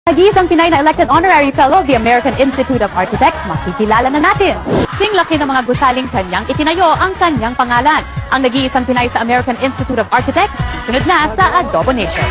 Nag-iisang Pinay na elected Honorary Fellow of the American Institute of Architects, makikilala na natin. Sing laki ng mga gusaling kanyang itinayo ang kanyang pangalan. Ang nag-iisang Pinay sa American Institute of Architects, susunod na sa Adobonation.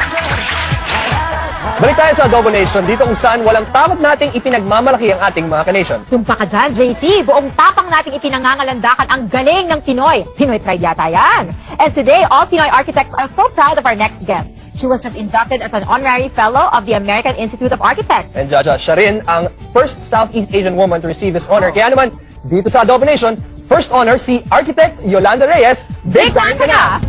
Balik tayo sa Adobonation, dito kung saan walang takot nating ipinagmamalaki ang ating mga ka-nation. Tumpa ka dyan, JC. Buong tapang nating ipinangangalandakan ang galing ng Pinoy. Pinoy pride yata yan. And today, all Pinoy architects are so proud of our next guest. She was just inducted as an honorary fellow of the American Institute of Architects. And siya rin ang first Southeast Asian woman to receive this honor. Kaya naman, dito sa Adobonation, first honor si Architect Yolanda Reyes. Big time ka na!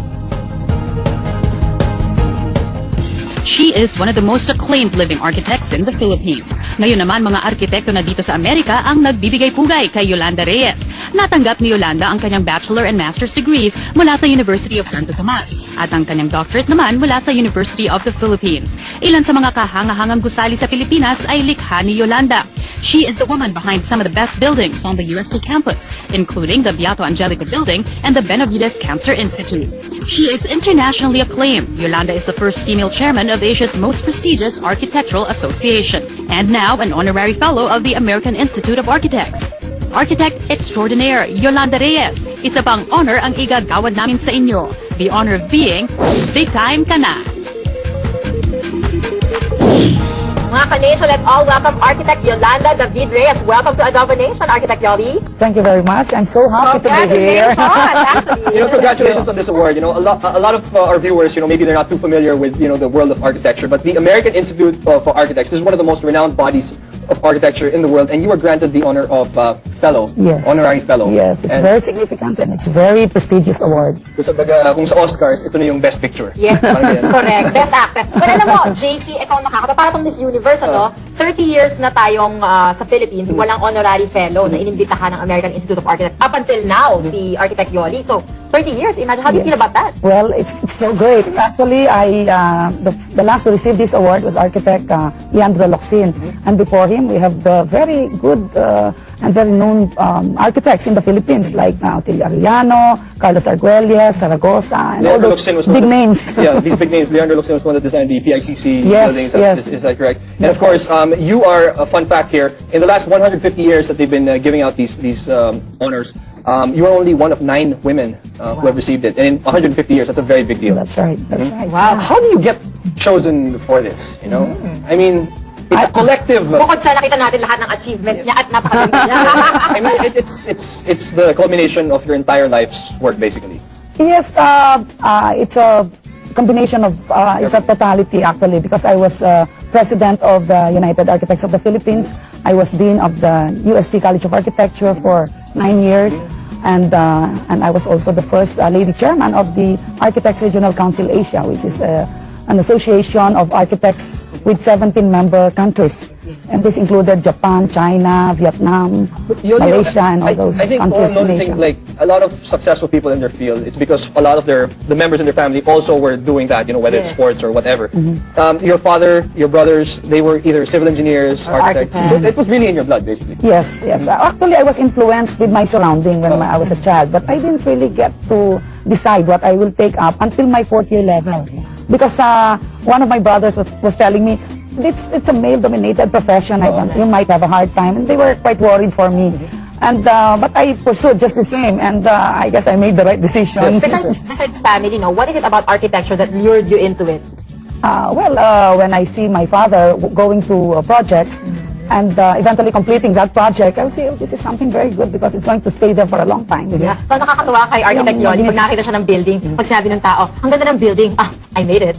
She is one of the most acclaimed living architects in the Philippines. Ngayon naman, mga arkitekto na dito sa Amerika ang nagbibigay pugay kay Yolanda Reyes. Natanggap ni Yolanda ang kanyang bachelor and master's degrees mula sa University of Santo Tomas at ang kanyang doctorate naman mula sa University of the Philippines. Ilan sa mga kahangahangang gusali sa Pilipinas ay likha ni Yolanda. She is the woman behind some of the best buildings on the UST campus, including the Beato Angelica Building and the Benavides Cancer Institute. She is internationally acclaimed. Yolanda is the first female chairman of Asia's most prestigious architectural association, and now an honorary fellow of the American Institute of Architects. Architect extraordinaire Yolanda Reyes, isa pang honor ang igagawad namin sa inyo. The honor of being big time ka na. Mga ka-nation, let's all welcome Architect Yolanda David Reyes. Welcome to Adobonation, Architect Yoli. Thank you very much. I'm so happy to be here. Congratulations, Congratulations on this award. A lot of our viewers, maybe they're not too familiar with, the world of architecture, but the American Institute for Architects is one of the most renowned bodies of architecture in the world, and you were granted the honor of fellow, Yes. honorary fellow. Yes, it's very significant and it's very prestigious award. Kung sa Oscars, ito na yung best picture. Yes, Parang ganyan. correct. Best actor. But alam mo, JC, ikaw nakakata. Para itong Miss Universe, 30 years na tayong sa Philippines, walang honorary fellow na inimbitahan ng American Institute of Architects. Up until now, si Architect Yoli. So, 30 years. Imagine, how do you feel about that? Well, it's so great. Actually, the last to receive this award was Architect Ydr Adobonation. And before him, we have the very good and very known architects in the Philippines like Arellano, Carlos Arguelles, Zaragoza, and all those big names. Yeah, these big names. Leandro Locsin was the one that designed the PICC Yes, buildings. yes. Is that correct? And of course, you are a fun fact here. In the last 150 years that they've been giving out these honors, you are only one of 9 women who have received it. And in 150 years, that's a very big deal. That's right. That's right. Wow. How do you get chosen for this? I mean, it's a collective. Bukod sa nakita natin lahat ng achievements niya at napakaganda niya. I mean, it's the culmination of your entire life's work, basically. Yes, it's a combination of, it's a totality actually, because I was president of the United Architects of the Philippines. I was dean of the UST College of Architecture for 9 years. And I was also the first lady chairman of the Architects Regional Council Asia, which is an association of architects with 17 member countries. And this included Japan, China, Vietnam, Malaysia, and all those I think countries in Asia. noticing, like, a lot of successful people in their field, it's because a lot of the members in their family also were doing that, whether it's sports or whatever. Your father, your brothers, they were either civil engineers, architects. So it was really in your blood, basically. Yes, yes. Actually, I was influenced with my surrounding when I was a child, but I didn't really get to decide what I will take up until my 4th year level. Because one of my brothers was telling me, it's a male-dominated profession. You might have a hard time, and they were quite worried for me. And but I pursued just the same, and I guess I made the right decision. Besides family, what is it about architecture that lured you into it? When I see my father going to projects, and eventually completing that project, I would say, oh, this is something very good because it's going to stay there for a long time. Yeah. So nakakatuwa kay Architect Yoli, pag nakita siya ng building, pag sinabi ng tao, ang ganda ng building, I made it.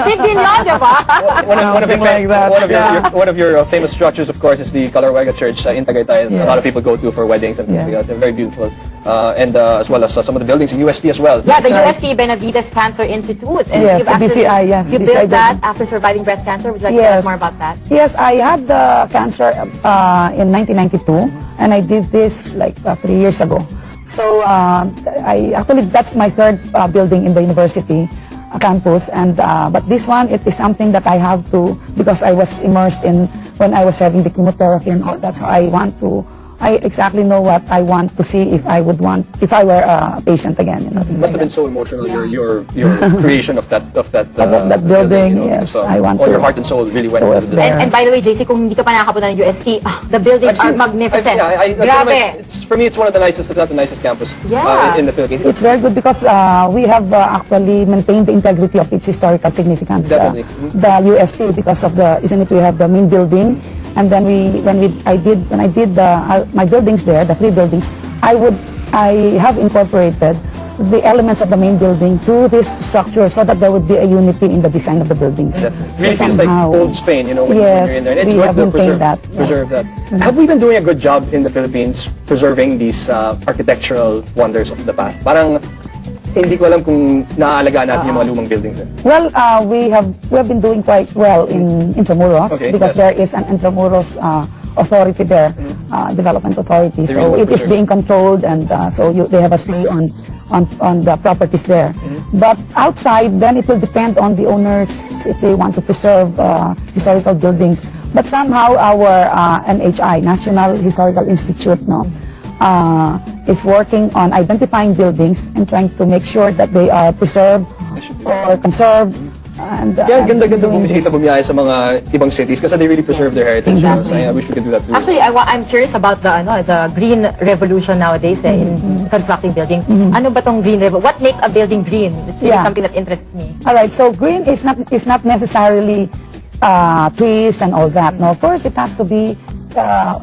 Big deal yun, di ba? One of your famous structures, of course, is the Calarwega Church in Tagaytay. Yes. A lot of people go to for weddings and things like that. They're very beautiful. And as well as some of the buildings in UST as well. Yeah, the UST Benavides Cancer Institute. And Yes, the BCI, yes. You BCI built that after surviving breast cancer. Would you like to tell us more about that? Yes, I had the cancer in 1992, and I did this like 3 years ago. So actually that's my 3rd building in the university campus, and but this one, it is something that I have to, because I was immersed in when I was having the chemotherapy and all that, so I want to I exactly know what I want to see if I were a patient again. You know, It must have been so emotional, your creation of that that building. you know, Yes, because, I want all to. your heart and soul really went was into there. this. And by the way, JC, kung hindi ka pa nakakapunta ng UST, the buildings are magnificent. Grabe. For me, it's one of the nicest, if not the nicest campus in the Philippines. It's very good because we have actually maintained the integrity of its historical significance. Definitely. The UST, because of isn't it, we have the main building, and then when I did my buildings there, the 3 buildings, I have incorporated the elements of the main building to this structure so that there would be a unity in the design of the buildings. Really feels like old Spain, you know, when yes, you're in there. And it's we good have to maintained preserve that. Have we been doing a good job in the Philippines preserving these architectural wonders of the past? Parang hindi ko alam kung naaalagaan natin yung mga lumang buildings. Well, we have been doing quite well in Intramuros because there is an Intramuros authority there, development authority. So it is being controlled, and so they have a say on the properties there. But outside, then it will depend on the owners if they want to preserve historical buildings. But somehow our NHI, National Historical Institute, is working on identifying buildings and trying to make sure that they are preserved or conserved. And, Kaya ganda-ganda bumisita bumiyaya sa mga ibang cities kasi they really preserve their heritage. Exactly. So I wish we could do that too. Actually, I'm curious about the green revolution nowadays in constructing buildings. Ano ba tong green revolution? What makes a building green? It's really something that interests me. All right, so green is not necessarily trees and all that. No, first it has to be.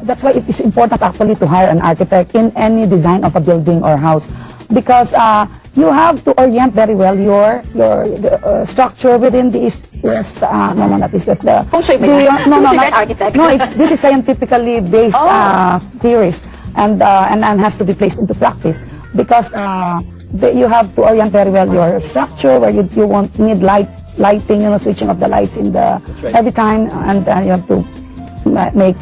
That's why it is important actually to hire an architect in any design of a building or house, because you have to orient very well your structure within the east-west. Not east-west. Feng Shui ba yan? Feng Shui ba yan, architect? No, this is scientifically based theories, and has to be placed into practice because you have to orient very well your structure where you won't need lighting, switching of the lights in every time, and you have to make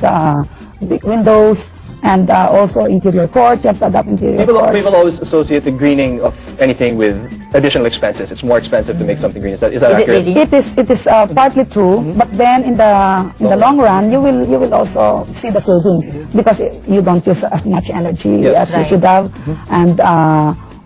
big windows and also interior courts. You have to adapt interior courts. People always associate the greening of anything with additional expenses. It's more expensive to make something green. Is that accurate? Really? It is partly true, but then in the long run, you will also see the savings because you don't use as much energy as you should have, and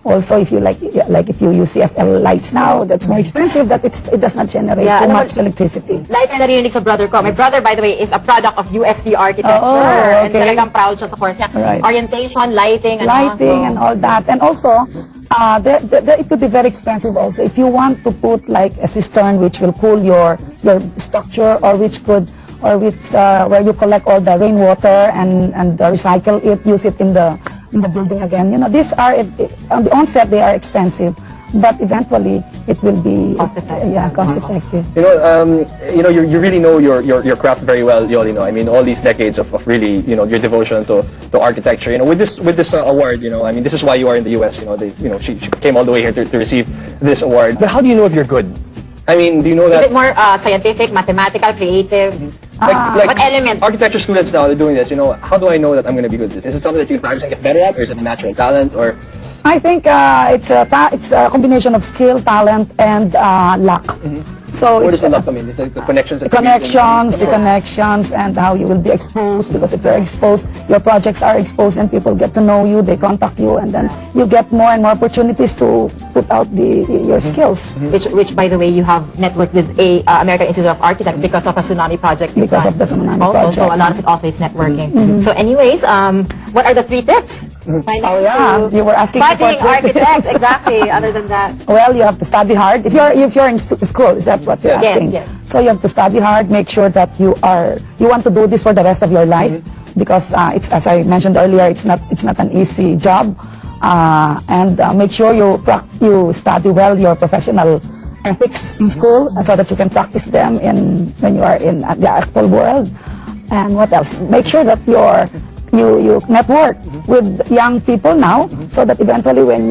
also if you if you use CFL lights now, that's more expensive. That it does not generate too much electricity. Like na narinig sa brother ko. My brother, by the way, is a product of UST architecture. And talagang proud siya sa course niya. Right. Orientation, lighting, and all that. And also, it could be very expensive also. If you want to put like a cistern which will cool your structure, or where you collect all the rainwater and recycle it, use it in the building again. These are on the onset they are expensive, but eventually it will be cost effective. Cost effective. You really know your craft very well, Yoli. I mean, all these decades of really, your devotion to architecture. With this award, I mean, this is why you are in the U.S. She came all the way here to receive this award. But how do you know if you're good? I mean, do you know that? Is it more scientific, mathematical, creative? Like what element? Architecture students now, they're doing this. How do I know that I'm going to be good at this? Is it something that you practice and get better at, or is it natural talent, or? I think it's a combination of skill, talent, and luck. So where does the luck come in? It's like the connections. The connections, and how you will be exposed. Because if you're exposed, your projects are exposed, and people get to know you. They contact you, and then you get more and more opportunities to put out your skills. Which, by the way, you have networked with a American Institute of Architects because of a tsunami project. Because of the tsunami project. So a lot of it also is networking. So, anyways, what are the 3 tips? You were asking for 3 architects, exactly. Other than that, well, you have to study hard. If you're in school, is that what you're asking? Yes. So you have to study hard. Make sure that you want to do this for the rest of your life, because it's, as I mentioned earlier, it's not an easy job. And make sure you study well your professional ethics in school, so that you can practice them when you are in the actual world. And what else? Make sure that you network with young people now, so that eventually when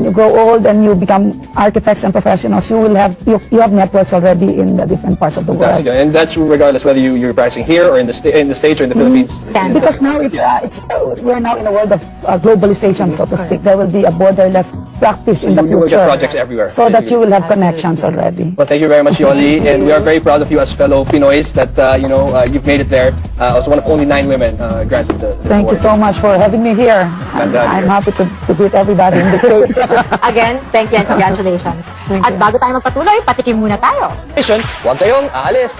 you grow old and you become architects and professionals, you have networks already in the different parts of the world. And that's regardless whether you're practicing here or in the States or in the Philippines. Because now we're now in a world of globalization, so to speak. There will be a borderless practice in the future. You will get projects everywhere. So that you will have connections already. Well, thank you very much, Yoli, and we are very proud of you as fellow Pinoys that you've made it there. I was one of only 9 women granted the Thank you so much for having me here. I'm happy to greet everybody in the States. Again, thank you and congratulations. Thank At you. bago tayo magpatuloy, patikim muna tayo. Huwag kayong aalis.